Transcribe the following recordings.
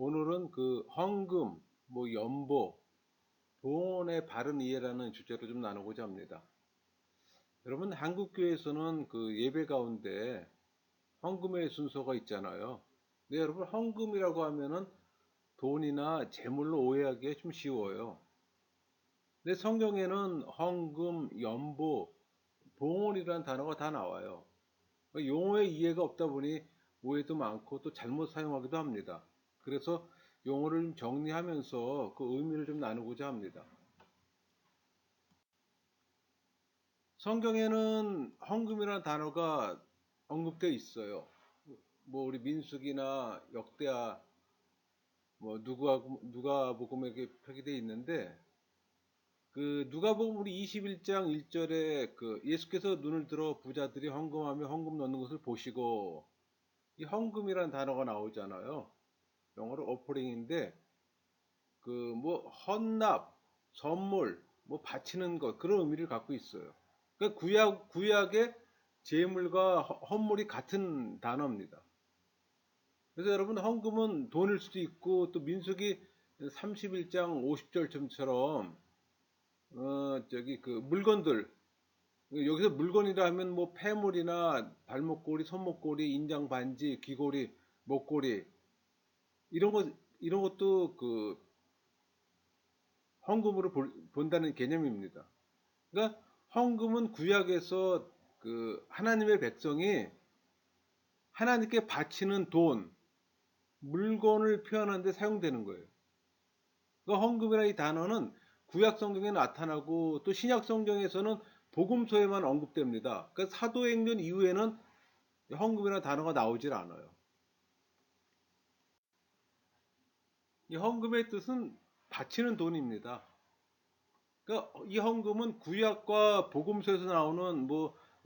오늘은 그 헌금, 연보, 봉헌의 바른 이해라는 주제로 좀 나누고자 합니다. 여러분, 한국교회에서는 그 예배 가운데 헌금의 순서가 있잖아요. 근데 여러분, 헌금이라고 하면은 돈이나 재물로 오해하기가 좀 쉬워요. 근데 성경에는 헌금, 연보, 봉헌이라는 단어가 다 나와요. 용어의 이해가 없다 보니 오해도 많고 또 잘못 사용하기도 합니다. 그래서 용어를 좀 정리하면서 그 의미를 좀 나누고자 합니다. 성경에는 헌금이라는 단어가 언급되어 있어요. 우리 민수기나 역대하, 누가복음에 표기되어 있는데, 그 누가복음 우리 21장 1절에 그 예수께서 눈을 들어 부자들이 헌금하며 헌금 넣는 것을 보시고, 이 헌금이라는 단어가 나오잖아요. 영어로 오퍼링인데, 헌납, 선물, 바치는 것, 그런 의미를 갖고 있어요. 그러니까 구약의 재물과 헌물이 같은 단어입니다. 그래서 여러분, 헌금은 돈일 수도 있고, 또 민수기 31장 50절처럼, 물건들, 여기서 물건이라 하면 폐물이나 발목고리, 손목고리, 인장 반지, 귀고리, 목고리, 이런 것도 헌금으로 본다는 개념입니다. 그러니까 헌금은 구약에서 하나님의 백성이 하나님께 바치는 돈, 물건을 표현하는 데 사용되는 거예요. 그러니까 헌금이라는 이 단어는 구약 성경에 나타나고 또 신약 성경에서는 복음서에만 언급됩니다. 그러니까 사도행전 이후에는 헌금이라는 단어가 나오질 않아요. 이 헌금의 뜻은 바치는 돈입니다. 그러니까 이 헌금은 구약과 복음서에서 나오는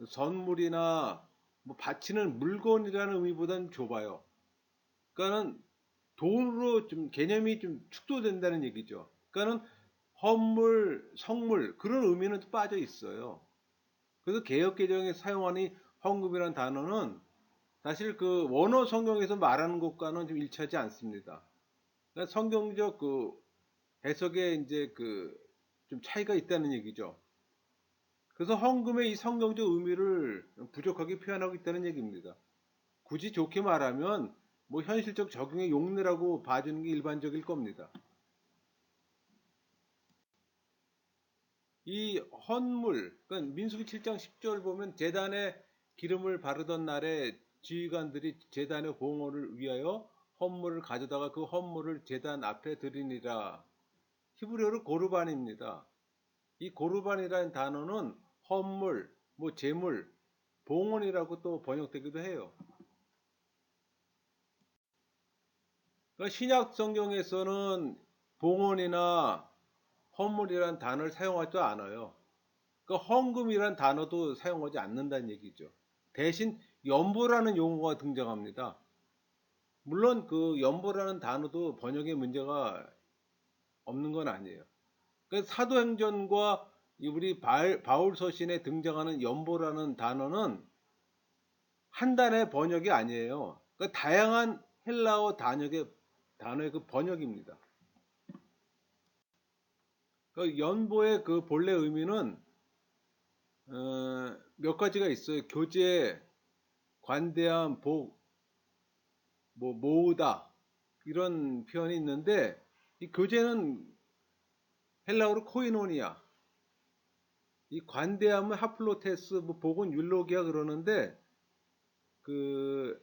선물이나 바치는 물건이라는 의미보다는 좁아요. 그러니까는 돈으로 좀 개념이 좀 축소된다는 얘기죠. 그러니까는 헌물, 성물 그런 의미는 또 빠져 있어요. 그래서 개역 개정에 사용하는 헌금이라는 단어는 사실 그 원어 성경에서 말하는 것과는 좀 일치하지 않습니다. 그러니까 성경적 해석에 이제 좀 차이가 있다는 얘기죠. 그래서 헌금의 이 성경적 의미를 부족하게 표현하고 있다는 얘기입니다. 굳이 좋게 말하면 현실적 적용의 용례라고 봐주는 게 일반적일 겁니다. 이 헌물, 그러니까 민수기 7장 10절 보면 제단에 기름을 바르던 날에 지휘관들이 제단의 공헌을 위하여 헌물을 가져다가 그 헌물을 제단 앞에 드리니라. 히브리어로 고르반입니다. 이 고르반이라는 단어는 헌물, 제물, 봉헌이라고 또 번역되기도 해요. 그러니까 신약 성경에서는 봉헌이나 헌물이라는 단어를 사용하지 않아요. 그러니까 헌금이라는 단어도 사용하지 않는다는 얘기죠. 대신 연보라는 용어가 등장합니다. 물론 그 연보라는 단어도 번역에 문제가 없는 건 아니에요. 그러니까 사도행전과 우리 바울 서신에 등장하는 연보라는 단어는 한 단의 번역이 아니에요. 그러니까 다양한 헬라어 단어의 그 번역입니다. 그 연보의 그 본래 의미는 몇 가지가 있어요. 교제, 관대함, 복, 모으다 이런 표현이 있는데 이 교제는 헬라어로 코이노니아, 이 관대함은 하플로테스, 복은 율로기아 그러는데 그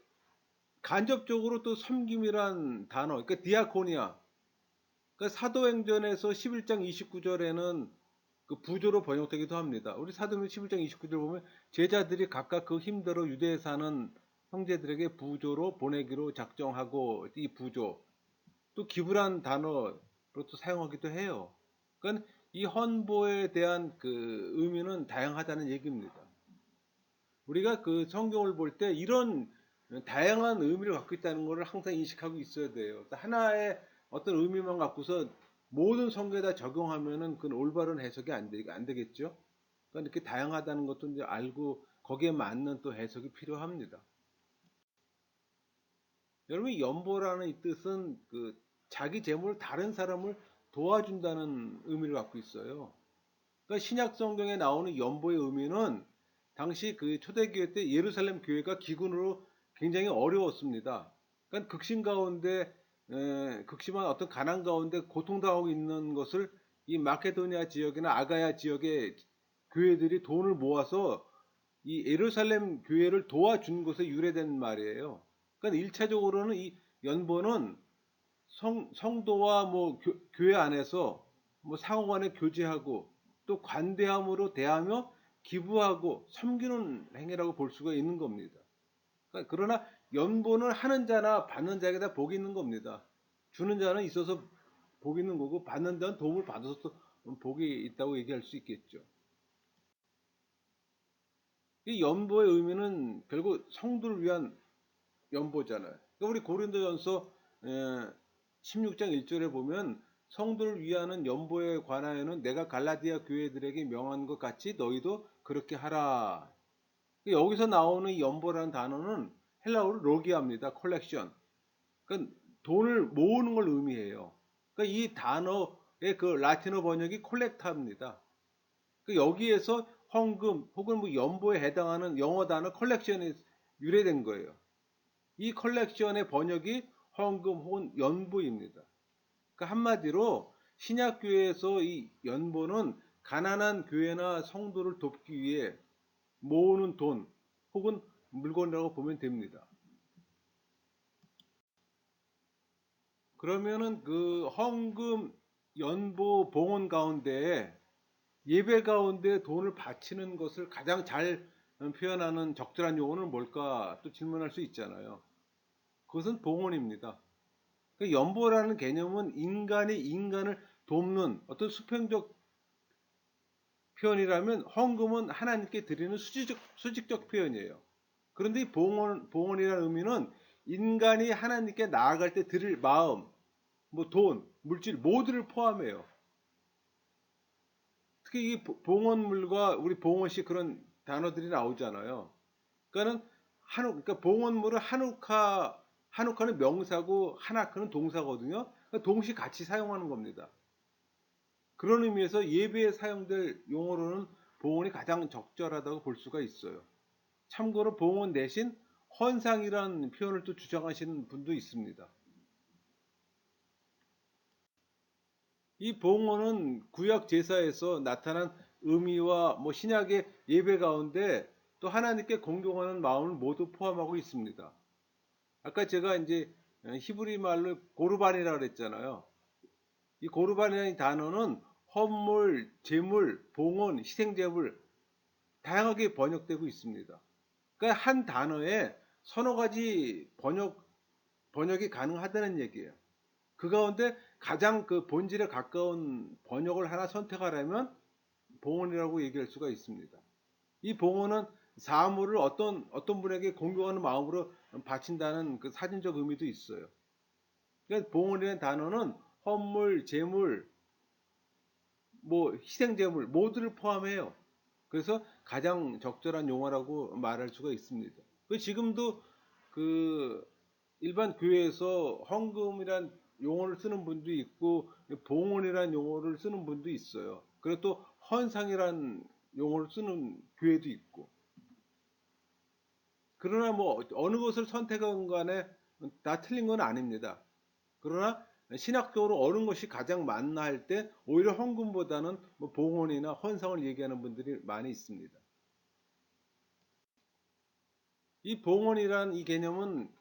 간접적으로 또 섬김이란 단어, 그러니까 디아코니아, 그러니까 사도행전에서 11장 29절에는 그 부조로 번역되기도 합니다. 우리 사도행전 11장 29절 보면 제자들이 각각 그 힘대로 유대에 사는 형제들에게 부조로 보내기로 작정하고, 이 부조 또 기부란 단어로 또 사용하기도 해요. 그러니까 이 헌보에 대한 그 의미는 다양하다는 얘기입니다. 우리가 그 성경을 볼 때 이런 다양한 의미를 갖고 있다는 것을 항상 인식하고 있어야 돼요. 하나의 어떤 의미만 갖고서 모든 성경에다 적용하면은 그건 올바른 해석이 안 되겠죠. 그러니까 이렇게 다양하다는 것도 이제 알고 거기에 맞는 또 해석이 필요합니다. 여러분 연보라는 이 뜻은 그 자기 재물 다른 사람을 도와준다는 의미를 갖고 있어요. 그러니까 신약 성경에 나오는 연보의 의미는 당시 그 초대교회 때 예루살렘 교회가 기근으로 굉장히 어려웠습니다. 그러니까 극심 가운데 극심한 어떤 가난 가운데 고통당하고 있는 것을 이 마케도니아 지역이나 아가야 지역의 교회들이 돈을 모아서 이 예루살렘 교회를 도와준 것에 유래된 말이에요. 그러니까 1차적으로는 이 연보는 성도와 뭐 교회 안에서 뭐 상호간에 교제하고 또 관대함으로 대하며 기부하고 섬기는 행위라고 볼 수가 있는 겁니다. 그러나 연보는 하는 자나 받는 자에게 다 복이 있는 겁니다. 주는 자는 있어서 복이 있는 거고 받는 자는 도움을 받아서 또 복이 있다고 얘기할 수 있겠죠. 이 연보의 의미는 결국 성도를 위한 연보잖아요. 그러니까 우리 고린도전서 16장 1절에 보면 성도를 위하는 연보에 관하여는 내가 갈라디아 교회들에게 명한 것 같이 너희도 그렇게 하라. 여기서 나오는 이 연보라는 단어는 헬라어로 로기아입니다. 컬렉션. 그러니까 돈을 모으는 걸 의미해요. 그러니까 이 단어의 그 라틴어 번역이 콜렉타입니다. 여기에서 헌금 혹은 뭐 연보에 해당하는 영어 단어 컬렉션이 유래된 거예요. 이 컬렉션의 번역이 헌금 혹은 연보입니다. 그러니까 한마디로 신약교회에서 이 연보는 가난한 교회나 성도를 돕기 위해 모으는 돈 혹은 물건이라고 보면 됩니다. 그러면은 그 헌금, 연보, 봉헌 가운데 예배 가운데 돈을 바치는 것을 가장 잘 표현하는 적절한 용어는 뭘까 또 질문할 수 있잖아요. 그것은 봉헌입니다. 연보라는 개념은 인간이 인간을 돕는 어떤 수평적 표현이라면 헌금은 하나님께 드리는 수직적 표현이에요. 그런데 이 봉헌이라는 의미는 인간이 하나님께 나아갈 때 드릴 마음, 뭐 돈, 물질 모두를 포함해요. 특히 이 봉헌물과 우리 봉헌시 그런 단어들이 나오잖아요. 그러니까는 그러니까 봉헌물은 한욱하는 명사고 한아크는 동사거든요. 그러니까 동시 같이 사용하는 겁니다. 그런 의미에서 예배에 사용될 용어로는 봉헌이 가장 적절하다고 볼 수가 있어요. 참고로 봉헌 대신 헌상이라는 표현을 또 주장하시는 분도 있습니다. 이 봉헌은 구약 제사에서 나타난 의미와 뭐 신약의 예배 가운데 또 하나님께 공경하는 마음을 모두 포함하고 있습니다. 아까 제가 이제 히브리 말로 고르반이라고 그랬잖아요. 이 고르반이라는 단어는 헌물, 제물, 봉헌, 희생제물 다양하게 번역되고 있습니다. 그러니까 한 단어에 서너 가지 번역이 가능하다는 얘기예요. 그 가운데 가장 그 본질에 가까운 번역을 하나 선택하려면 봉헌이라고 얘기할 수가 있습니다. 이 봉헌은 사물을 어떤 분에게 공경하는 마음으로 바친다는 그 사진적 의미도 있어요. 그러니까 봉헌이라는 단어는 헌물, 제물, 뭐 희생제물 모두를 포함해요. 그래서 가장 적절한 용어라고 말할 수가 있습니다. 지금도 그 일반 교회에서 헌금이란 용어를 쓰는 분도 있고 봉헌이란 용어를 쓰는 분도 있어요. 그리고 또 헌상이란 용어를 쓰는 교회도 있고. 그러나 뭐 어느 것을 선택한 간에 다 틀린 건 아닙니다. 그러나 신학적으로 어느 것이 가장 맞나 할 때 오히려 헌금보다는 뭐 봉헌이나 헌상을 얘기하는 분들이 많이 있습니다. 이 봉헌이란 이 개념은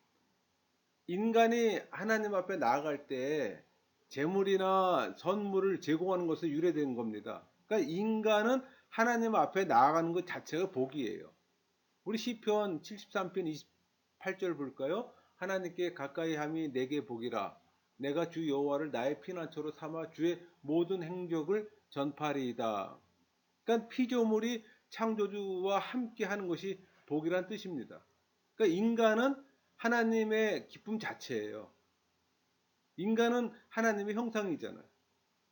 인간이 하나님 앞에 나아갈 때 재물이나 선물을 제공하는 것에 유래된 겁니다. 그러니까 인간은 하나님 앞에 나아가는 것 자체가 복이에요. 우리 시편 73편 28절 볼까요? 하나님께 가까이 함이 내게 복이라. 내가 주 여호와를 나의 피난처로 삼아 주의 모든 행적을 전파리이다. 그러니까 피조물이 창조주와 함께 하는 것이 복이란 뜻입니다. 그러니까 인간은 하나님의 기쁨 자체예요. 인간은 하나님의 형상이잖아요.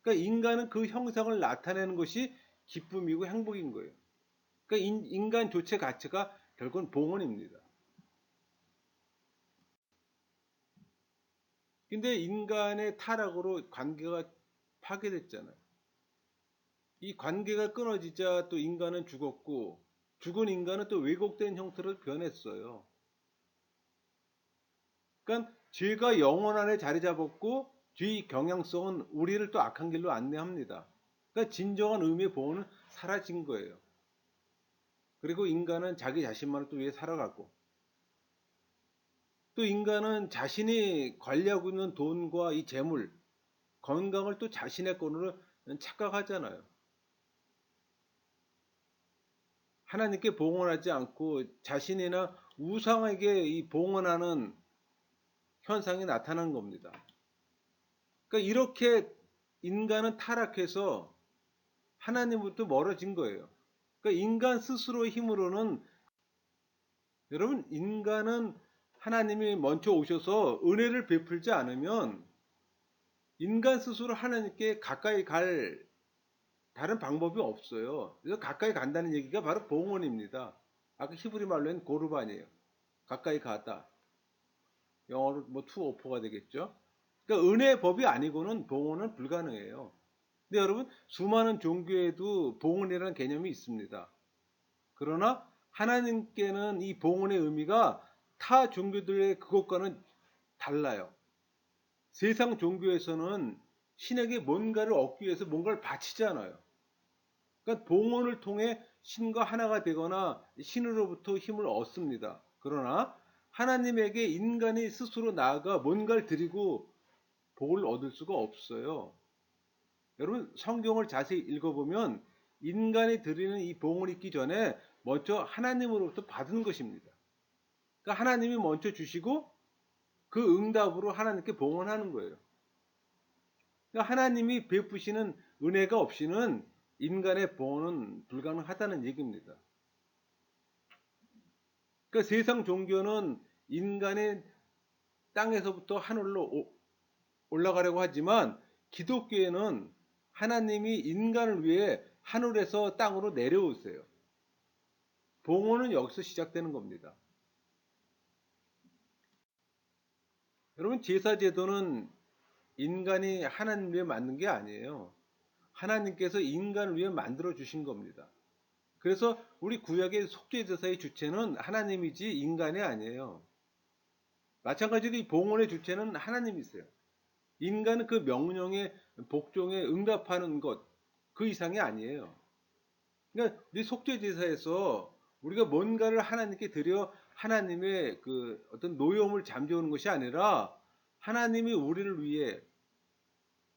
그러니까 인간은 그 형상을 나타내는 것이 기쁨이고 행복인 거예요. 그러니까 인간 조체 가치가 결국은 봉헌입니다. 근데 인간의 타락으로 관계가 파괴됐잖아요. 이 관계가 끊어지자 또 인간은 죽었고, 죽은 인간은 또 왜곡된 형태로 변했어요. 그러니까 죄가 영혼 안에 자리 잡았고, 죄의 경향성은 우리를 또 악한 길로 안내합니다. 그러니까 진정한 의미의 보호는 사라진 거예요. 그리고 인간은 자기 자신만을 또 위해 살아가고, 또 인간은 자신이 관리하고 있는 돈과 이 재물, 건강을 또 자신의 권으로 착각하잖아요. 하나님께 봉헌하지 않고 자신이나 우상에게 이 봉헌하는 현상이 나타난 겁니다. 그러니까 이렇게 인간은 타락해서 하나님부터 멀어진 거예요. 그러니까 인간 스스로의 힘으로는, 여러분, 인간은 하나님이 먼저 오셔서 은혜를 베풀지 않으면 인간 스스로 하나님께 가까이 갈 다른 방법이 없어요. 그래서 가까이 간다는 얘기가 바로 봉헌입니다. 아까 히브리 말로는 고르반이에요. 가까이 가다. 영어로 뭐 투오퍼가 되겠죠. 그러니까 은혜의 법이 아니고는 봉헌은 불가능해요. 근데 여러분, 수많은 종교에도 봉헌이라는 개념이 있습니다. 그러나 하나님께는 이 봉헌의 의미가 타 종교들의 그것과는 달라요. 세상 종교에서는 신에게 뭔가를 얻기 위해서 뭔가를 바치잖아요. 그러니까 봉헌을 통해 신과 하나가 되거나 신으로부터 힘을 얻습니다. 그러나 하나님에게 인간이 스스로 나아가 뭔가를 드리고 복을 얻을 수가 없어요. 여러분, 성경을 자세히 읽어보면 인간이 드리는 이 봉을 있기 전에 먼저 하나님으로부터 받은 것입니다. 그러니까 하나님이 먼저 주시고 그 응답으로 하나님께 봉헌하는 거예요. 그러니까 하나님이 베푸시는 은혜가 없이는 인간의 봉헌은 불가능하다는 얘기입니다. 그러니까 세상 종교는 인간의 땅에서부터 하늘로 올라가려고 하지만 기독교에는 하나님이 인간을 위해 하늘에서 땅으로 내려오세요. 봉헌은 여기서 시작되는 겁니다. 여러분, 제사제도는 인간이 하나님 위해 만든 게 아니에요. 하나님께서 인간을 위해 만들어 주신 겁니다. 그래서 우리 구약의 속죄제사의 주체는 하나님이지 인간이 아니에요. 마찬가지로 이 봉헌의 주체는 하나님이세요. 인간은 그 명령에 복종에 응답하는 것, 그 이상이 아니에요. 그러니까 우리 속죄제사에서 우리가 뭔가를 하나님께 드려 하나님의 그 어떤 노여움을 잠재우는 것이 아니라 하나님이 우리를 위해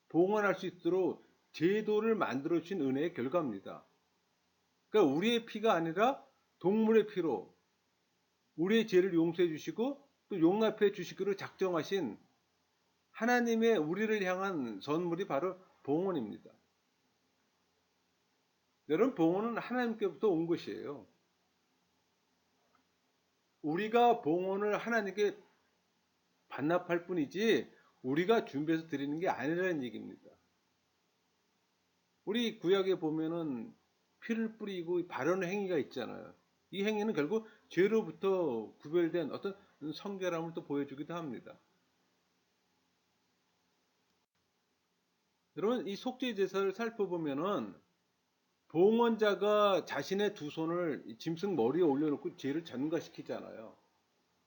봉헌할 수 있도록 제도를 만들어 주신 은혜의 결과입니다. 그러니까 우리의 피가 아니라 동물의 피로 우리의 죄를 용서해 주시고 또 용납해 주시기로 작정하신 하나님의 우리를 향한 선물이 바로 봉헌입니다. 여러분, 봉헌은 하나님께부터 온 것이에요. 우리가 봉헌을 하나님께 반납할 뿐이지 우리가 준비해서 드리는 게 아니라는 얘기입니다. 우리 구약에 보면은 피를 뿌리고 바르는 행위가 있잖아요. 이 행위는 결국 죄로부터 구별된 어떤 성결함을 또 보여주기도 합니다. 여러분, 이 속죄 제사를 살펴보면은 봉헌자가 자신의 두 손을 짐승 머리에 올려놓고 죄를 전가시키잖아요.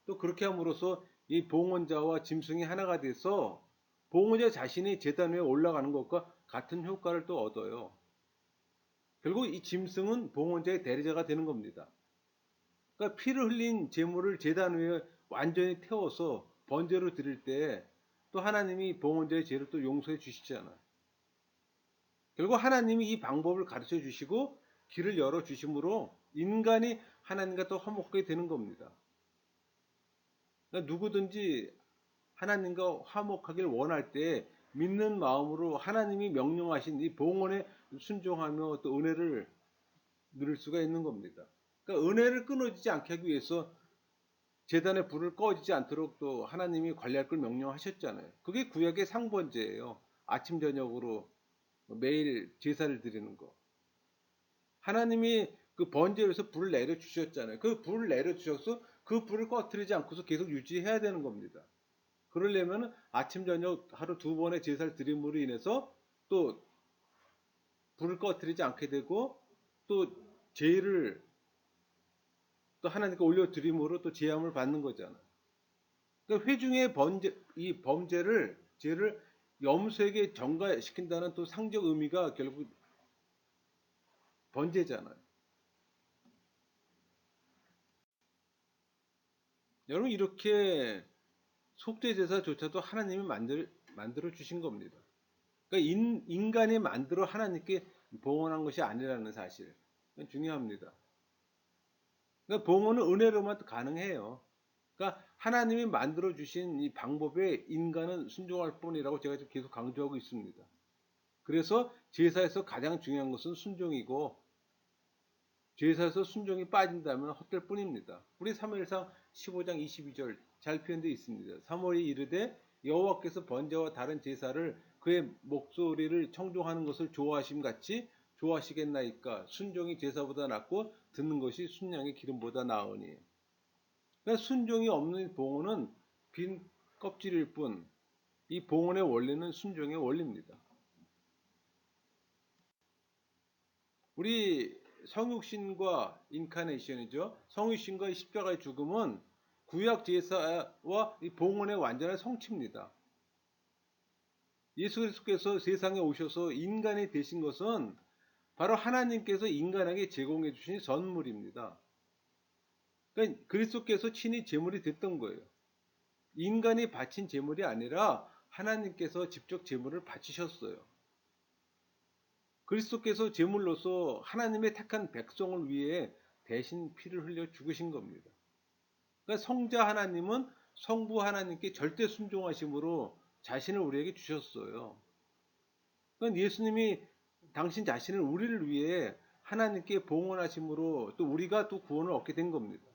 또 그렇게 함으로써 이 봉헌자와 짐승이 하나가 돼서 봉헌자 자신이 제단 위에 올라가는 것과 같은 효과를 또 얻어요. 결국 이 짐승은 봉헌자의 대리자가 되는 겁니다. 그러니까 피를 흘린 제물을 제단 위에 완전히 태워서 번제로 드릴 때 또 하나님이 봉헌자의 죄를 또 용서해 주시잖아요. 결국 하나님이 이 방법을 가르쳐 주시고 길을 열어 주심으로 인간이 하나님과 또 화목하게 되는 겁니다. 그러니까 누구든지 하나님과 화목하길 원할 때 믿는 마음으로 하나님이 명령하신 이 봉헌에 순종하며 또 은혜를 누릴 수가 있는 겁니다. 그러니까 은혜를 끊어지지 않게 하기 위해서 제단의 불을 꺼지지 않도록 또 하나님이 관리할 걸 명령하셨잖아요. 그게 구약의 상번제예요. 아침 저녁으로 매일 제사를 드리는 거. 하나님이 그 번제로서 불을 내려 주셨잖아요. 그 불을 내려 주셔서 그 불을 꺼뜨리지 않고서 계속 유지해야 되는 겁니다. 그러려면 아침 저녁 하루 두 번의 제사를 드림으로 인해서 또 불을 꺼뜨리지 않게 되고 또 죄를 또 하나님께 올려드림으로 또 제함을 받는 거잖아. 그러니까 회중의 이 범죄를 죄를 염소에게 전가시킨다는 또 상적 의미가 결국 번제잖아요. 여러분 이렇게 속죄 제사조차도 하나님이 만들어 주신 겁니다. 그러니까 인간이 만들어 하나님께 봉헌한 것이 아니라는 사실. 그건 중요합니다. 그러니까 봉헌은 은혜로만 가능해요. 그러니까 하나님이 만들어 주신 이 방법에 인간은 순종할 뿐이라고 제가 지금 계속 강조하고 있습니다. 그래서 제사에서 가장 중요한 것은 순종이고 제사에서 순종이 빠진다면 헛될 뿐입니다. 우리 사무엘상 15장 22절 잘 표현되어 있습니다. 사무엘이 이르되 여호와께서 번제와 다른 제사를 그의 목소리를 청종하는 것을 좋아하심 같이 좋아하시겠나이까. 순종이 제사보다 낫고 듣는 것이 순양의 기름보다 나으니. 그러니까 순종이 없는 봉헌은 빈 껍질일 뿐, 이 봉헌의 원리는 순종의 원리입니다. 우리 성육신과 인카네이션이죠. 성육신과 십자가의 죽음은 구약 제사와 이 봉헌의 완전한 성취입니다. 예수 그리스도께서 세상에 오셔서 인간이 되신 것은 바로 하나님께서 인간에게 제공해 주신 선물입니다. 그러니까 그리스도께서 친히 제물이 됐던 거예요. 인간이 바친 제물이 아니라 하나님께서 직접 제물을 바치셨어요. 그리스도께서 제물로서 하나님의 택한 백성을 위해 대신 피를 흘려 죽으신 겁니다. 그러니까 성자 하나님은 성부 하나님께 절대 순종하심으로 자신을 우리에게 주셨어요. 그러니까 예수님이 당신 자신을 우리를 위해 하나님께 봉헌하심으로 또 우리가 또 구원을 얻게 된 겁니다.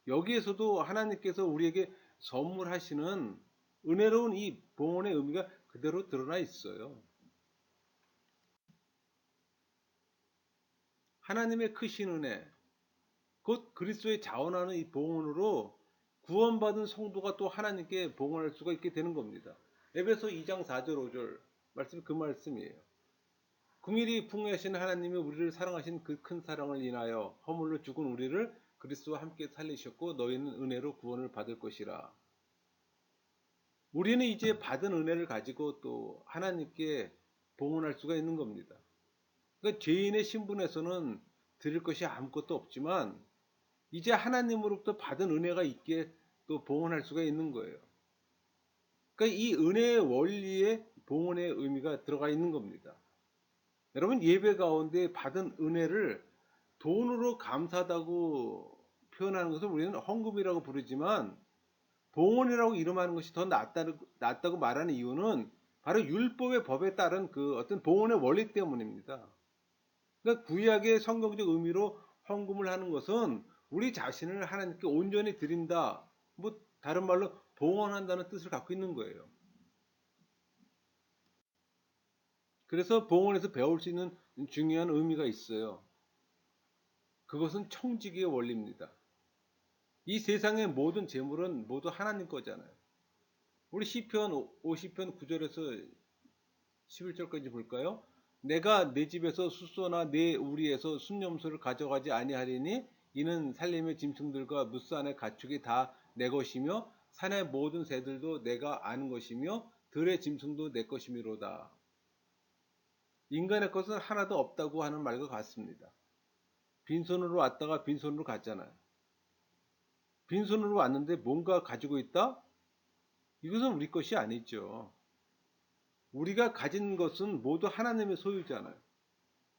여기에서도 하나님께서 우리에게 선물하시는 은혜로운 이 봉헌의 의미가 그대로 드러나 있어요. 하나님의 크신 은혜, 곧 그리스도의 자원하는 이 봉헌으로 구원받은 성도가 또 하나님께 봉헌할 수가 있게 되는 겁니다. 에베소 2장 4절 5절 말씀이 그 말씀이에요. 긍휼히 풍요하신 하나님이 우리를 사랑하신 그 큰 사랑을 인하여 허물로 죽은 우리를 그리스도와 함께 살리셨고 너희는 은혜로 구원을 받을 것이라. 우리는 이제 받은 은혜를 가지고 또 하나님께 봉헌할 수가 있는 겁니다. 그러니까 죄인의 신분에서는 드릴 것이 아무것도 없지만 이제 하나님으로부터 받은 은혜가 있기에 또 봉헌할 수가 있는 거예요. 그러니까 이 은혜의 원리에 봉헌의 의미가 들어가 있는 겁니다. 여러분 예배 가운데 받은 은혜를 돈으로 감사하다고 표현하는 것을 우리는 헌금이라고 부르지만 봉헌이라고 이름하는 것이 더 낫다고 말하는 이유는 바로 율법의 법에 따른 그 어떤 봉헌의 원리 때문입니다. 그러니까 구약의 성경적 의미로 헌금을 하는 것은 우리 자신을 하나님께 온전히 드린다. 뭐 다른 말로 봉헌한다는 뜻을 갖고 있는 거예요. 그래서 봉헌에서 배울 수 있는 중요한 의미가 있어요. 그것은 청지기의 원리입니다. 이 세상의 모든 재물은 모두 하나님 거잖아요. 우리 시편 50편 9절에서 11절까지 볼까요? 내가 내 집에서 숫소나 내 우리에서 순염소를 가져가지 아니하리니 이는 살림의 짐승들과 무산의 가축이 다 내 것이며 산의 모든 새들도 내가 아는 것이며 들의 짐승도 내 것이미로다. 인간의 것은 하나도 없다고 하는 말과 같습니다. 빈손으로 왔다가 빈손으로 갔잖아요. 빈손으로 왔는데 뭔가 가지고 있다? 이것은 우리 것이 아니죠. 우리가 가진 것은 모두 하나님의 소유잖아요.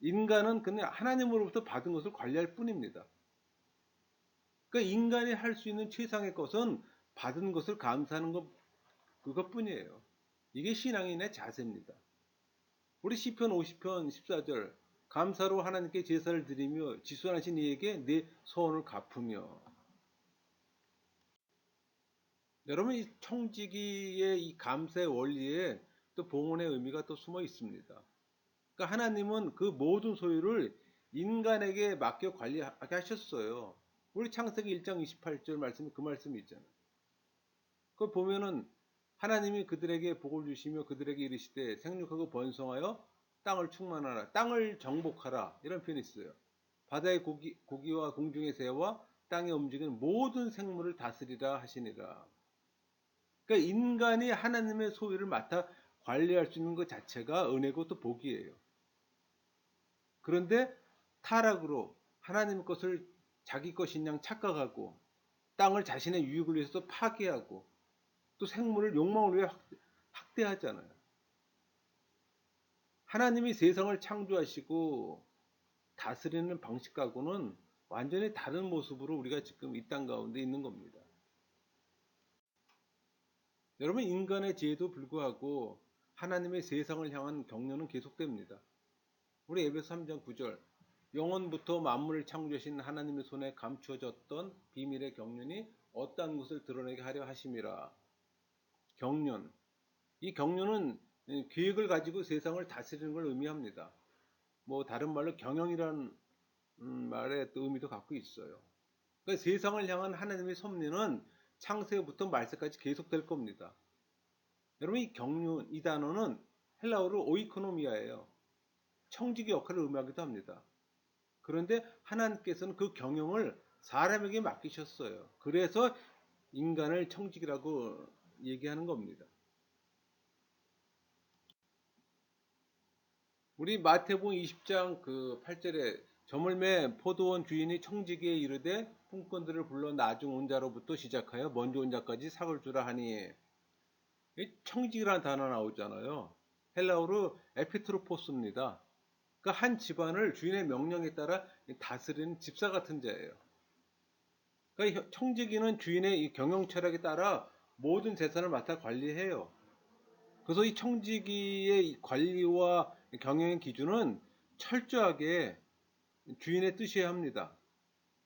인간은 그냥 하나님으로부터 받은 것을 관리할 뿐입니다. 그러니까 인간이 할 수 있는 최상의 것은 받은 것을 감사하는 것, 그것뿐이에요. 이게 신앙인의 자세입니다. 우리 시편 50편 14절 감사로 하나님께 제사를 드리며 지순하신 이에게 내 소원을 갚으며. 여러분 이 청지기의 이 감사의 원리에 또 봉헌의 의미가 또 숨어 있습니다. 그러니까 하나님은 그 모든 소유를 인간에게 맡겨 관리하게 하셨어요. 우리 창세기 1장 28절 말씀이 그 말씀이 있잖아요. 그걸 보면은 하나님이 그들에게 복을 주시며 그들에게 이르시되 생육하고 번성하여 땅을 충만하라, 땅을 정복하라, 이런 표현이 있어요. 바다의 고기와 공중의 새와 땅에 움직이는 모든 생물을 다스리라 하시니라. 그러니까 인간이 하나님의 소유를 맡아 관리할 수 있는 것 자체가 은혜고 또 복이에요. 그런데 타락으로 하나님 것을 자기 것인 양 착각하고 땅을 자신의 유익을 위해서 파괴하고 또 생물을 욕망을 위해 학대하잖아요. 하나님이 세상을 창조하시고 다스리는 방식하고는 완전히 다른 모습으로 우리가 지금 이 땅 가운데 있는 겁니다. 여러분, 인간의 지혜도 불구하고 하나님의 세상을 향한 격려는 계속됩니다. 우리 에베소 3장 9절, 영원부터 만물을 창조하신 하나님의 손에 감추어졌던 비밀의 경륜이 어떠한 것을 드러내게 하려 하심이라. 경륜, 이 경륜은 계획을 가지고 세상을 다스리는 걸 의미합니다. 뭐 다른 말로 경영이라는 말의 또 의미도 갖고 있어요. 그러니까 세상을 향한 하나님의 섭리는 창세부터 말세까지 계속될 겁니다. 여러분, 이 경륜, 이 단어는 헬라어로 오이코노미아예요. 청지기 역할을 의미하기도 합니다. 그런데 하나님께서는 그 경영을 사람에게 맡기셨어요. 그래서 인간을 청지기라고 얘기하는 겁니다. 우리 마태복음 20장 그 8절에 저물매 포도원 주인이 청지기에 이르되 품꾼들을 불러 나중 온 자로부터 시작하여 먼저 온 자까지 삭을 주라 하니, 청지기라는 단어 나오잖아요. 헬라어로 에피트로포스입니다. 그러니까 한 집안을 주인의 명령에 따라 다스리는 집사 같은 자예요. 그러니까 청지기는 주인의 경영 철학에 따라 모든 재산을 맡아 관리해요. 그래서 이 청지기의 관리와 경영의 기준은 철저하게 주인의 뜻이어야 합니다.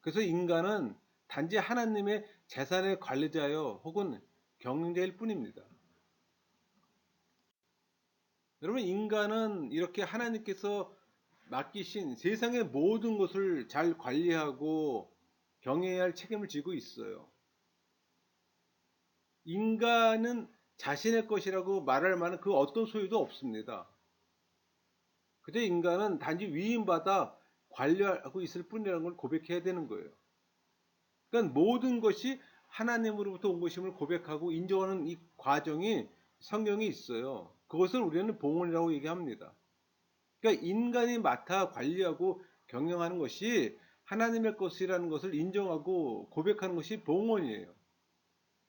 그래서 인간은 단지 하나님의 재산의 관리자요 혹은 경영자일 뿐입니다. 여러분, 인간은 이렇게 하나님께서 맡기신 세상의 모든 것을 잘 관리하고 경영해야 할 책임을 지고 있어요. 인간은 자신의 것이라고 말할 만한 그 어떤 소유도 없습니다. 그저 인간은 단지 위임받아 관리하고 있을 뿐이라는 걸 고백해야 되는 거예요. 그러니까 모든 것이 하나님으로부터 온 것임을 고백하고 인정하는 이 과정이 성경에 있어요. 그것을 우리는 봉헌이라고 얘기합니다. 그러니까 인간이 맡아 관리하고 경영하는 것이 하나님의 것이라는 것을 인정하고 고백하는 것이 봉헌이에요.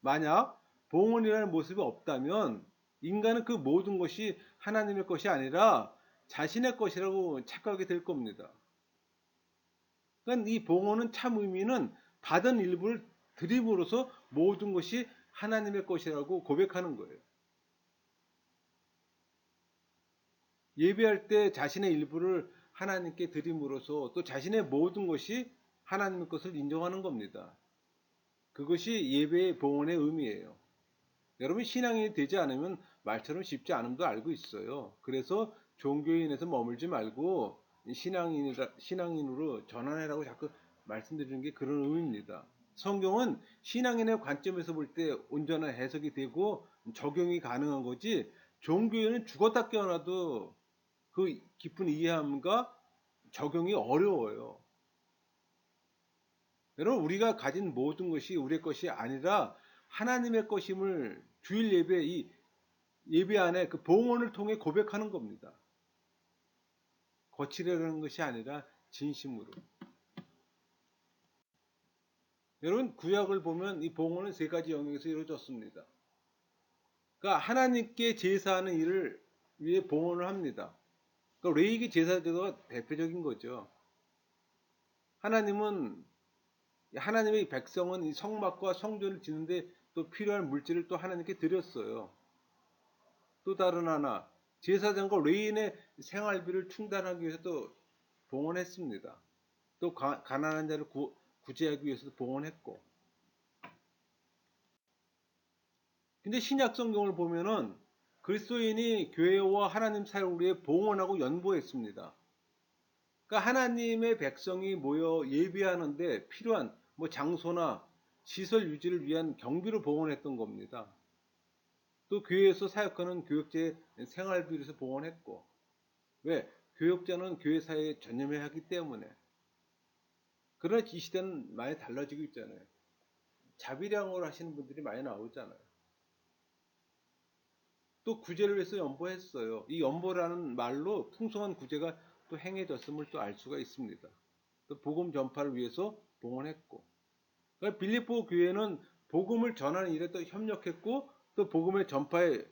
만약 봉헌이라는 모습이 없다면 인간은 그 모든 것이 하나님의 것이 아니라 자신의 것이라고 착각하게 될 겁니다. 그러니까 이 봉헌은 참 의미는 받은 일부를 드림으로써 모든 것이 하나님의 것이라고 고백하는 거예요. 예배할 때 자신의 일부를 하나님께 드림으로써 또 자신의 모든 것이 하나님의 것을 인정하는 겁니다. 그것이 예배의 봉헌의 의미예요. 여러분, 신앙인이 되지 않으면 말처럼 쉽지 않음도 알고 있어요. 그래서 종교인에서 머물지 말고 신앙인으로 전환해라고 자꾸 말씀드리는 게 그런 의미입니다. 성경은 신앙인의 관점에서 볼 때 온전한 해석이 되고 적용이 가능한 거지, 종교인은 죽었다 깨어나도 그 깊은 이해함과 적용이 어려워요. 여러분, 우리가 가진 모든 것이 우리의 것이 아니라 하나님의 것임을 주일 예배, 이 예배 안에 그 봉헌을 통해 고백하는 겁니다. 거칠어가는 것이 아니라 진심으로. 여러분, 구약을 보면 이 봉헌은 세 가지 영역에서 이루어졌습니다. 그러니까 하나님께 제사하는 일을 위해 봉헌을 합니다. 그러니까 레위기 제사제도가 대표적인 거죠. 하나님의 백성은 이 성막과 성전을 짓는데 또 필요한 물질을 또 하나님께 드렸어요. 또 다른 하나, 제사장과 레위인의 생활비를 충당하기 위해서 또 봉헌했습니다. 또 가난한 자를 구제하기 위해서도 봉헌했고. 근데 신약 성경을 보면은 그리스도인이 교회와 하나님 사역을 위해 봉헌하고 연보했습니다. 그러니까 하나님의 백성이 모여 예배하는데 필요한 장소나 시설 유지를 위한 경비를 봉헌했던 겁니다. 또 교회에서 사역하는 교역자의 생활비를 위해서 봉헌했고, 왜? 교역자는 교회 사회에 전념해야 하기 때문에. 그러나 이 시대는 많이 달라지고 있잖아요. 자비량으로 하시는 분들이 많이 나오잖아요. 또 구제를 위해서 연보했어요. 이 연보라는 말로 풍성한 구제가 또 행해졌음을 또 알 수가 있습니다. 또 복음 전파를 위해서 봉헌했고, 그러니까 빌립보 교회는 복음을 전하는 일에 또 협력했고, 또 복음의 전파에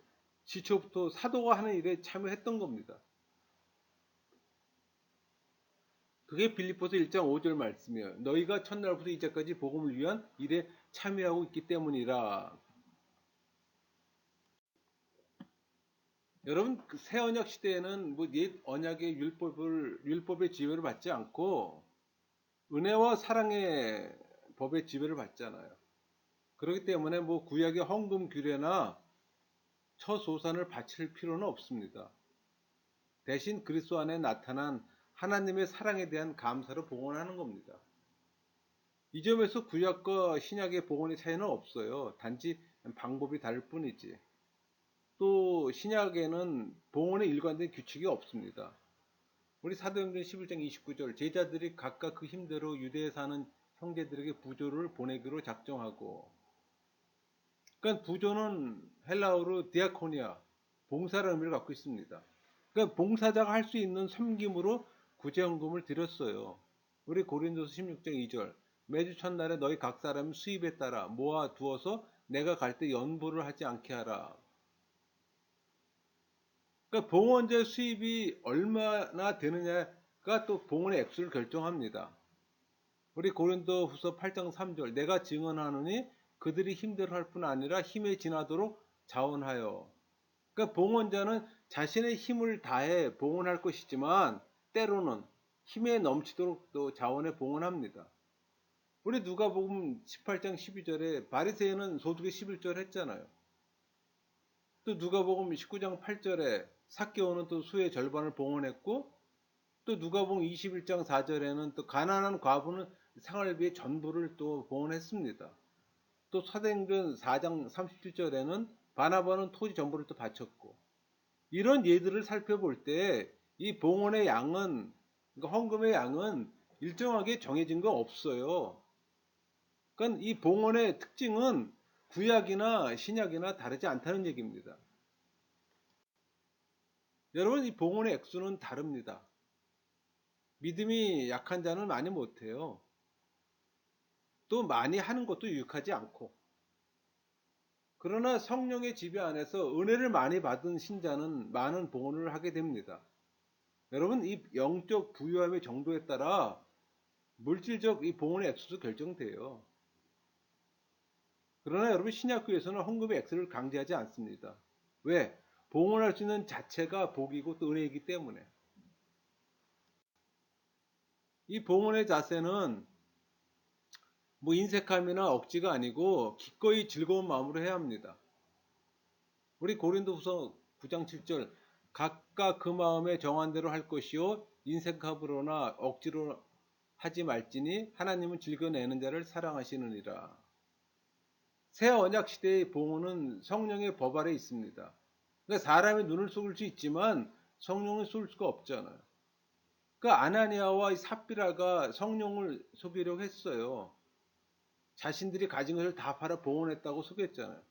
지초부터 사도가 하는 일에 참여했던 겁니다. 그게 빌립보서 1장 5절 말씀이에요. 너희가 첫날부터 이제까지 복음을 위한 일에 참여하고 있기 때문이라. 여러분, 그 새 언약 시대에는 뭐 옛 언약의 율법의 지배를 받지 않고 은혜와 사랑의 법의 지배를 받잖아요. 그렇기 때문에 뭐 구약의 헌금 규례나 처소산을 바칠 필요는 없습니다. 대신 그리스도 안에 나타난 하나님의 사랑에 대한 감사로 봉헌하는 겁니다. 이 점에서 구약과 신약의 봉헌의 차이는 없어요. 단지 방법이 다를 뿐이지. 또 신약에는 봉헌에 일관된 규칙이 없습니다. 우리 사도행전 11장 29절 제자들이 각각 그 힘대로 유대에 사는 형제들에게 부조를 보내기로 작정하고, 그러니까 부조는 헬라어로 디아코니아, 봉사라는 의미를 갖고 있습니다. 그러니까 봉사자가 할 수 있는 섬김으로 구제헌금을 드렸어요. 우리 고린도서 16장 2절 매주 첫날에 너희 각 사람 수입에 따라 모아 두어서 내가 갈 때 연보를 하지 않게 하라. 그러니까 봉헌제 수입이 얼마나 되느냐가 또 봉헌의 액수를 결정합니다. 우리 고린도 후서 8장 3절 내가 증언하노니 그들이 힘대로 할 뿐 아니라 힘에 지나도록 자원하여. 그러니까 봉헌자는 자신의 힘을 다해 봉헌할 것이지만 때로는 힘에 넘치도록 또 자원에 봉헌합니다. 우리 누가복음 18장 12절에 바리새인은 소득의 11절 했잖아요. 또 누가복음 19장 8절에 삭개오는 또 수의 절반을 봉헌했고, 또 누가복음 21장 4절에는 또 가난한 과부는 생활비의 전부를 또 봉헌했습니다. 또 사도행전 4장 37절에는 바나바는 토지 전부를 또 바쳤고, 이런 예들을 살펴볼 때 이 봉헌의 양은, 그러니까 헌금의 양은 일정하게 정해진 거 없어요. 그러니까 이 봉헌의 특징은 구약이나 신약이나 다르지 않다는 얘기입니다. 여러분, 이 봉헌의 액수는 다릅니다. 믿음이 약한 자는 많이 못해요. 또 많이 하는 것도 유익하지 않고. 그러나 성령의 지배 안에서 은혜를 많이 받은 신자는 많은 봉헌을 하게 됩니다. 여러분, 이 영적 부유함의 정도에 따라 물질적 이 봉헌의 액수도 결정돼요. 그러나 여러분, 신약교에서는 헌금의 액수를 강제하지 않습니다. 왜? 봉헌할 수 있는 자체가 복이고 또 은혜이기 때문에. 이 봉헌의 자세는 뭐 인색함이나 억지가 아니고 기꺼이 즐거운 마음으로 해야 합니다. 우리 고린도후서 9장 7절 각각 그 마음에 정한 대로 할 것이요 인색함으로나 억지로 하지 말지니 하나님은 즐겨내는 자를 사랑하시느니라. 새 언약 시대의 봉헌은 성령의 법 아래 있습니다. 그러니까 사람의 눈을 속일 수 있지만 성령을 속일 수가 없잖아요. 그러니까 아나니아와 삽비라가 성령을 속이려고 했어요. 자신들이 가진 것을 다 팔아 봉헌했다고 속였잖아요.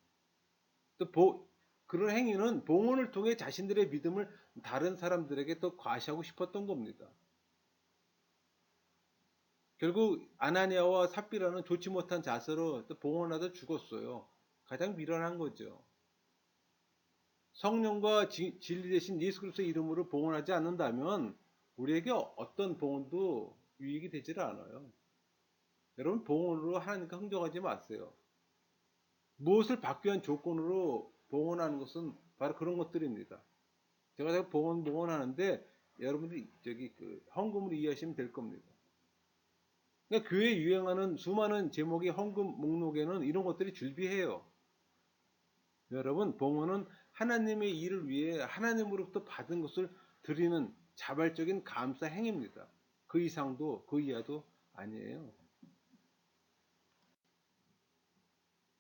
또 그런 행위는 봉헌을 통해 자신들의 믿음을 다른 사람들에게 또 과시하고 싶었던 겁니다. 결국 아나니아와 삽비라는 좋지 못한 자세로 또 봉헌하다 죽었어요. 가장 미련한 거죠. 성령과 진리 대신 예수 그리스도의 이름으로 봉헌하지 않는다면 우리에게 어떤 봉헌도 유익이 되질 않아요. 여러분, 봉헌으로 하나님과 흥정하지 마세요. 무엇을 받기 위한 조건으로 봉헌하는 것은 바로 그런 것들입니다. 제가 봉헌하는데 여러분들이 헌금을 이해하시면 될 겁니다. 그러니까 교회에 유행하는 수많은 제목의 헌금 목록에는 이런 것들이 줄비해요. 여러분, 봉헌은 하나님의 일을 위해 하나님으로부터 받은 것을 드리는 자발적인 감사 행위입니다. 그 이상도 그 이하도 아니에요.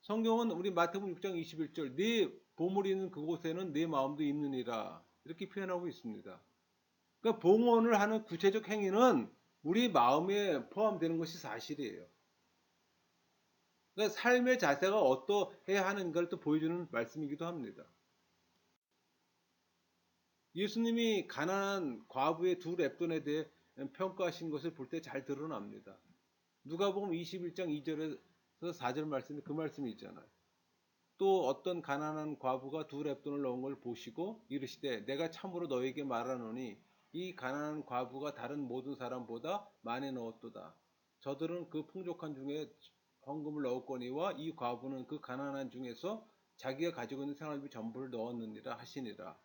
성경은 우리 마태복음 6장 21절 네 보물이 있는 그곳에는 네 마음도 있느니라 이렇게 표현하고 있습니다. 그러니까 봉헌을 하는 구체적 행위는 우리 마음에 포함되는 것이 사실이에요. 그러니까 삶의 자세가 어떠해야 하는가를 또 보여주는 말씀이기도 합니다. 예수님이 가난한 과부의 두 렙돈에 대해 평가하신 것을 볼 때 잘 드러납니다. 누가복음 21장 2절에서 4절 말씀에 그 말씀이 있잖아요. 또 어떤 가난한 과부가 두 렙돈을 넣은 걸 보시고 이르시되 내가 참으로 너에게 말하노니 이 가난한 과부가 다른 모든 사람보다 많이 넣었도다. 저들은 그 풍족한 중에 헌금을 넣었거니와 이 과부는 그 가난한 중에서 자기가 가지고 있는 생활비 전부를 넣었느니라 하시니라.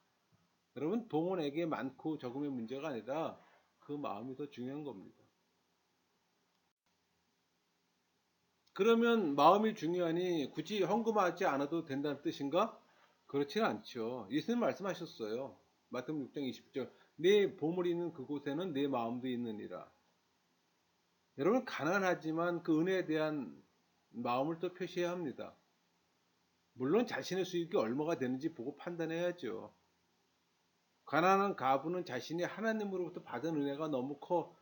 여러분, 봉헌에게 많고 적음의 문제가 아니라 그 마음이 더 중요한 겁니다. 그러면 마음이 중요하니 굳이 헌금하지 않아도 된다는 뜻인가? 그렇지는 않죠. 예수님 말씀하셨어요. 마태복음 6장 20절 내 보물이 있는 그곳에는 내 마음도 있느니라. 여러분, 가난하지만 그 은혜에 대한 마음을 또 표시해야 합니다. 물론 자신의 수입이 얼마가 되는지 보고 판단해야죠. 가난한 가부는 자신이 하나님으로부터 받은 은혜가 너무 커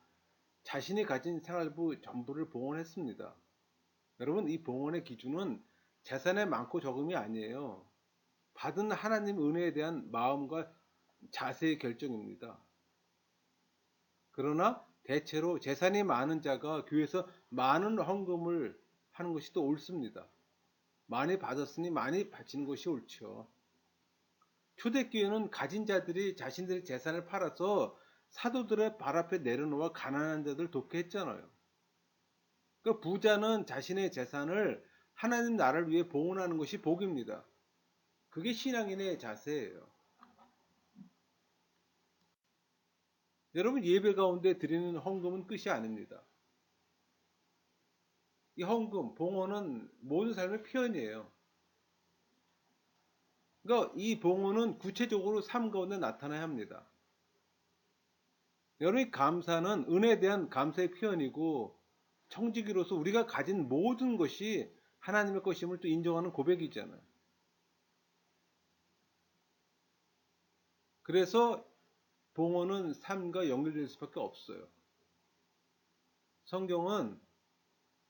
자신이 가진 생활부 전부를 봉헌했습니다. 여러분, 이 봉헌의 기준은 재산의 많고 적음이 아니에요. 받은 하나님 은혜에 대한 마음과 자세의 결정입니다. 그러나 대체로 재산이 많은 자가 교회에서 많은 헌금을 하는 것이 또 옳습니다. 많이 받았으니 많이 바치는 것이 옳죠. 초대교회는 가진 자들이 자신들의 재산을 팔아서 사도들의 발 앞에 내려놓아 가난한 자들 돕게 했잖아요. 그러니까 부자는 자신의 재산을 하나님 나라를 위해 봉헌하는 것이 복입니다. 그게 신앙인의 자세예요. 여러분, 예배 가운데 드리는 헌금은 끝이 아닙니다. 이 헌금, 봉헌은 모든 삶의 표현이에요. 그러니까 이 봉헌은 구체적으로 삶 가운데 나타나야 합니다. 여러분의 감사는 은혜에 대한 감사의 표현이고 청지기로서 우리가 가진 모든 것이 하나님의 것임을 또 인정하는 고백이잖아요. 그래서 봉헌은 삶과 연결될 수밖에 없어요. 성경은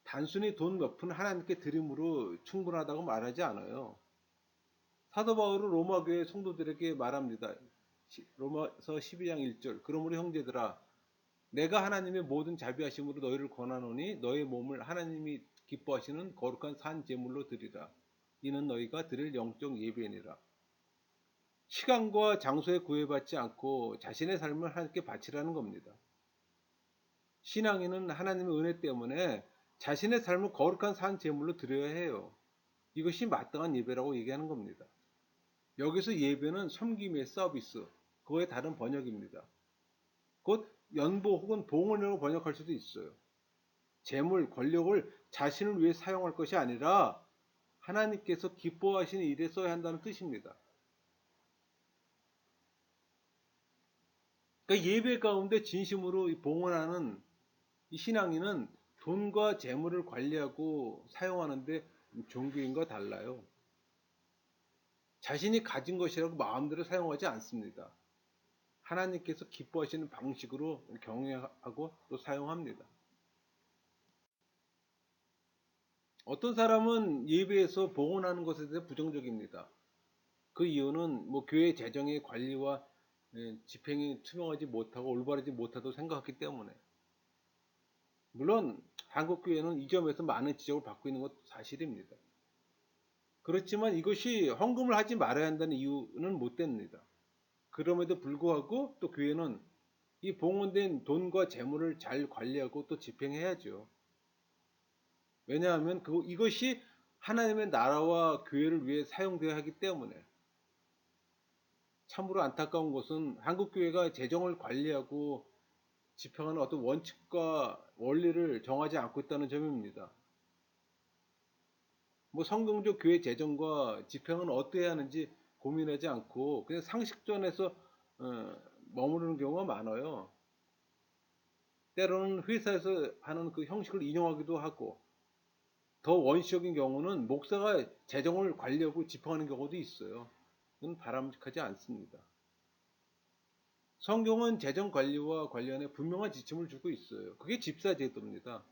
단순히 돈 몇 푼 하나님께 드림으로 충분하다고 말하지 않아요. 사도 바울은 로마 교회 성도들에게 말합니다. 로마서 12장 1절 그러므로 형제들아 내가 하나님의 모든 자비하심으로 너희를 권하노니 너희 몸을 하나님이 기뻐하시는 거룩한 산 제물로 드리라. 이는 너희가 드릴 영적 예배니라. 시간과 장소에 구애받지 않고 자신의 삶을 하나님께 바치라는 겁니다. 신앙인은 하나님의 은혜 때문에 자신의 삶을 거룩한 산 제물로 드려야 해요. 이것이 마땅한 예배라고 얘기하는 겁니다. 여기서 예배는 섬김의 서비스, 그거의 다른 번역입니다. 곧 연보 혹은 봉헌이라고 번역할 수도 있어요. 재물, 권력을 자신을 위해 사용할 것이 아니라 하나님께서 기뻐하시는 일에 써야 한다는 뜻입니다. 그러니까 예배 가운데 진심으로 봉헌하는 이 신앙인은 돈과 재물을 관리하고 사용하는데 종교인과 달라요. 자신이 가진 것이라고 마음대로 사용하지 않습니다. 하나님께서 기뻐하시는 방식으로 경영하고 또 사용합니다. 어떤 사람은 예배에서 봉헌하는 것에 대해 부정적입니다. 그 이유는 교회 재정의 관리와 집행이 투명하지 못하고 올바르지 못하다고 생각했기 때문에. 물론 한국 교회는 이 점에서 많은 지적을 받고 있는 것도 사실입니다. 그렇지만 이것이 헌금을 하지 말아야 한다는 이유는 못 됩니다. 그럼에도 불구하고 또 교회는 이 봉헌된 돈과 재물을 잘 관리하고 또 집행해야죠. 왜냐하면 이것이 하나님의 나라와 교회를 위해 사용되어야 하기 때문에. 참으로 안타까운 것은 한국 교회가 재정을 관리하고 집행하는 어떤 원칙과 원리를 정하지 않고 있다는 점입니다. 성경적 교회 재정과 집행은 어떻게 하는지 고민하지 않고 그냥 상식전에서 머무르는 경우가 많아요. 때로는 회사에서 하는 그 형식을 인용하기도 하고 더 원시적인 경우는 목사가 재정을 관리하고 집행하는 경우도 있어요. 그건 바람직하지 않습니다. 성경은 재정 관리와 관련해 분명한 지침을 주고 있어요. 그게 집사제도입니다.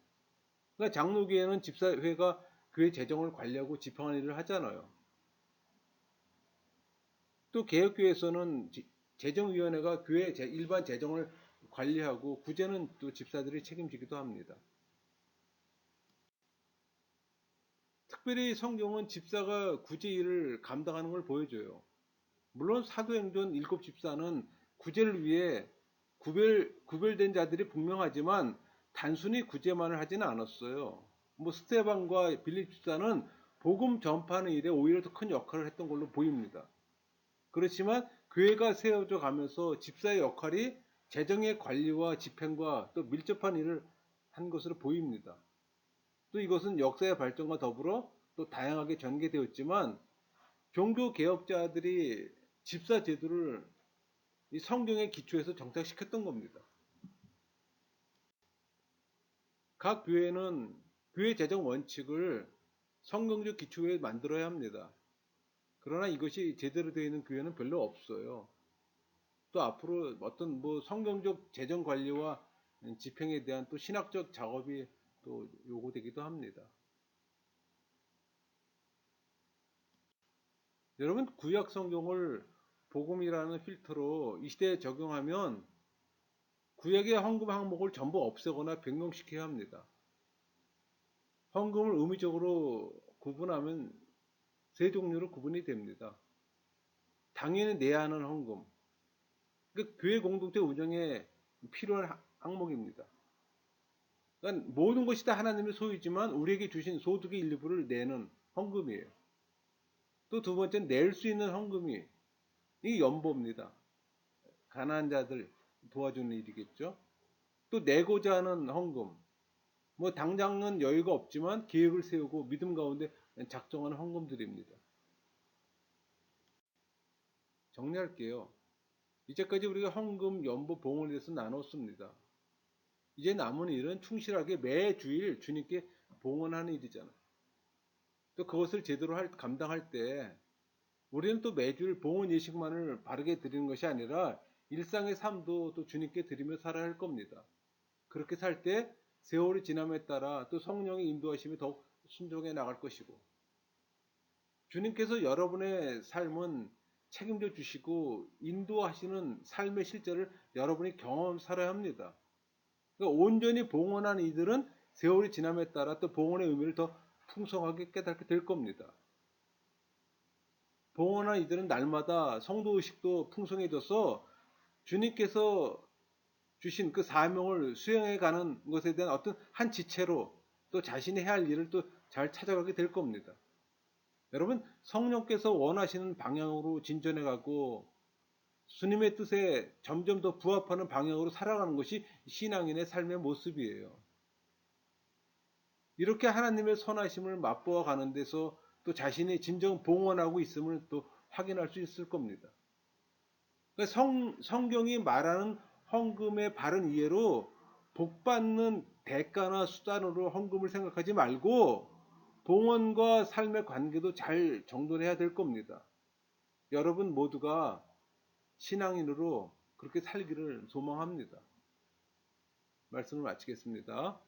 그러니까 장로교회는 집사회가 교회 재정을 관리하고 집행하는 일을 하잖아요. 또 개혁교회에서는 재정위원회가 교회 일반 재정을 관리하고 구제는 또 집사들이 책임지기도 합니다. 특별히 성경은 집사가 구제 일을 감당하는 걸 보여줘요. 물론 사도행전 7집사는 구제를 위해 구별된 자들이 분명하지만 단순히 구제만을 하지는 않았어요. 뭐 스테반과 빌립 집사는 복음 전파하는 일에 오히려 더 큰 역할을 했던 걸로 보입니다. 그렇지만 교회가 세워져 가면서 집사의 역할이 재정의 관리와 집행과 또 밀접한 일을 한 것으로 보입니다. 또 이것은 역사의 발전과 더불어 또 다양하게 전개되었지만 종교 개혁자들이 집사 제도를 이 성경의 기초에서 정착시켰던 겁니다. 각 교회는 교회 재정 원칙을 성경적 기초에 만들어야 합니다. 그러나 이것이 제대로 되어 있는 교회는 별로 없어요. 또 앞으로 어떤 뭐 성경적 재정 관리와 집행에 대한 또 신학적 작업이 또 요구되기도 합니다. 여러분 구약 성경을 복음이라는 필터로 이 시대에 적용하면 구약의 헌금 항목을 전부 없애거나 변경시켜야 합니다. 헌금을 의미적으로 구분하면 세 종류로 구분이 됩니다. 당연히 내야 하는 헌금, 그러니까 교회 공동체 운영에 필요한 항목입니다. 그러니까 모든 것이 다 하나님의 소유지만 우리에게 주신 소득의 일부를 내는 헌금이에요. 또 두 번째는 낼 수 있는 헌금이 이 연보입니다. 가난한 자들 도와주는 일이겠죠. 또 내고자 하는 헌금, 뭐 당장은 여유가 없지만 계획을 세우고 믿음 가운데 작정하는 헌금들입니다. 정리할게요. 이제까지 우리가 헌금, 연보, 봉헌에 대해서 나눴습니다. 이제 남은 일은 충실하게 매 주일 주님께 봉헌하는 일이잖아요. 또 그것을 제대로 감당할 때 우리는 또 매주일 봉헌 예식만을 바르게 드리는 것이 아니라 일상의 삶도 또 주님께 드리며 살아야 할 겁니다. 그렇게 살 때 세월이 지남에 따라 또 성령의 인도하심이 더욱 순종해 나갈 것이고 주님께서 여러분의 삶은 책임져 주시고 인도하시는 삶의 실제를 여러분이 경험 살아야 합니다. 그러니까 온전히 봉헌한 이들은 세월이 지남에 따라 또 봉헌의 의미를 더 풍성하게 깨닫게 될 겁니다. 봉헌한 이들은 날마다 성도의식도 풍성해져서 주님께서 주신 그 사명을 수행해 가는 것에 대한 어떤 한 지체로 또 자신이 해야 할 일을 또 잘 찾아가게 될 겁니다. 여러분, 성령께서 원하시는 방향으로 진전해 가고 주님의 뜻에 점점 더 부합하는 방향으로 살아가는 것이 신앙인의 삶의 모습이에요. 이렇게 하나님의 선하심을 맛보아 가는 데서 또 자신이 진정 봉헌하고 있음을 또 확인할 수 있을 겁니다. 그러니까 성경이 말하는 헌금의 바른 이해로 복받는 대가나 수단으로 헌금을 생각하지 말고 봉헌과 삶의 관계도 잘 정돈해야 될 겁니다. 여러분 모두가 신앙인으로 그렇게 살기를 소망합니다. 말씀을 마치겠습니다.